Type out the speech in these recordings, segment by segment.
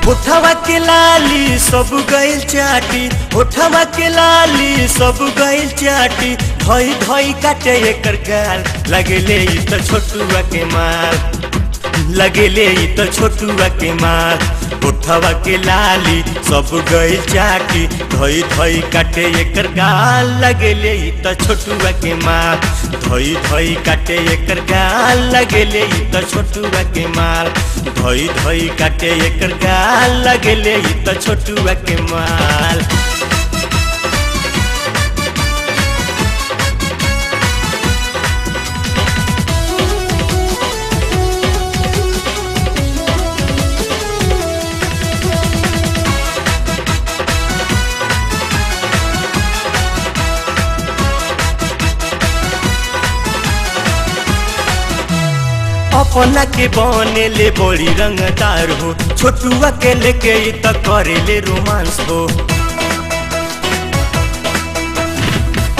होठवा के लाली सब गइल चाटी, होठवा के लाली सब गइल चाटी, धोई धोई काटे एकर गाल, लगेले ई तो छोटुआ के माल, लगेले ई तो छोटुआ के माल। होठवा के लाली सब गइल चाटी, धोई धोई काटे एकर गाल, लगेले ई तो छोटुआ के माल, धोई धोई काटे एकर गाल, लगेले ई तो छोटुआ के माल, धोई धोई काटे एकर गाल, लगेले ई तो छोटुआ के माल। अपना के बने ले बड़ी रंगदार हो, छोटुआ के लेके ई तो करे ले रोमांस हो।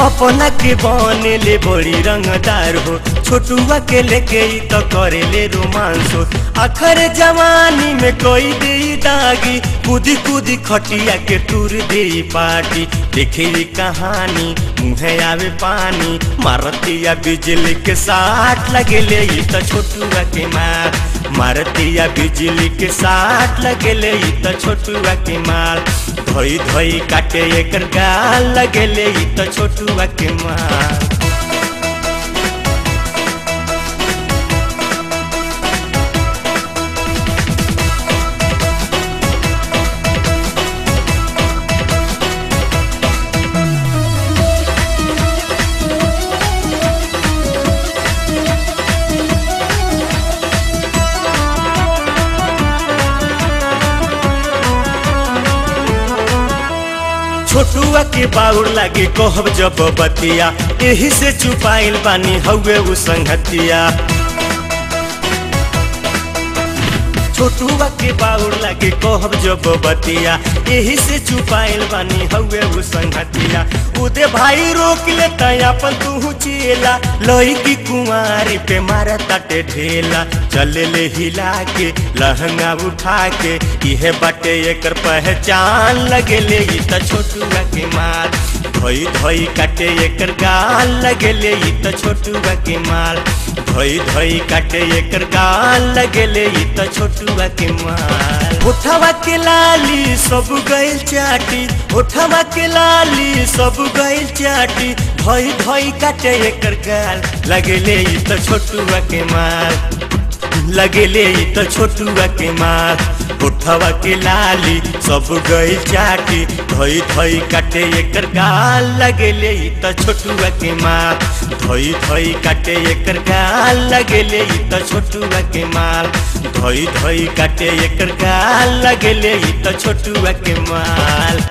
अपना के बने ले बड़ी रंगदार हो, छोटुआ के लेके ई तो करे ले रोमांस हो। आखिर जवानी में कोई दे दागी, कूदी कूदी खटिया के टूर दे पार्टी, देखे कहानी मुँहे आवे पानी, मारतिया बिजली के साथ, लगेले ई तो छोटुआ के माल, मारतिया बिजली के साथ, लगेले ई तो छोटुआ के माल, धोई धोई काटे एकर गाल, लगेले ई तो छोटुआ के माल। छोटुआ के बाउर लागे कहब जब बतिया, यही से चुपाइल बानी हउए उ संगतिया। छोटुआ के बाउर लागे कहब जब बतिया, यही से चुपाइल बानी हउए उ संगतिया। उदे भाई रोक ले अपन तू चेला, लई की कुंवारी पे मारा ताटे ढेला, चले ले हिला के लहंगा उठा के, इहे बाटे एकर पहचान, लगेले ई तो छोटुआ के माल, धोई धोई काटे एकर गाल, लगेले ई तो छोटुआ के माल, धोई धोई काटे एकर गाल, लगेले ई तो छोटुआ के माल। होठवा के लाली सब गइल चाटी, होठवा के लाली सब गइल चाटी, धोई धोई काटे एकर गाल, लगेले ई तो छोटुआ के माल, लगेले ई तो छोटुआ के माल। होठवा के लाली सब गइल चाटी, धोई धोई काटे एकर गाल, लगेले ई तो छोटुआ के माल, धोई धोई काटे एकर गाल, लगेले ई तो छोटुआ के माल, धोई धोई काटे एकर गाल, लगेले ई तो छोटुआ के माल।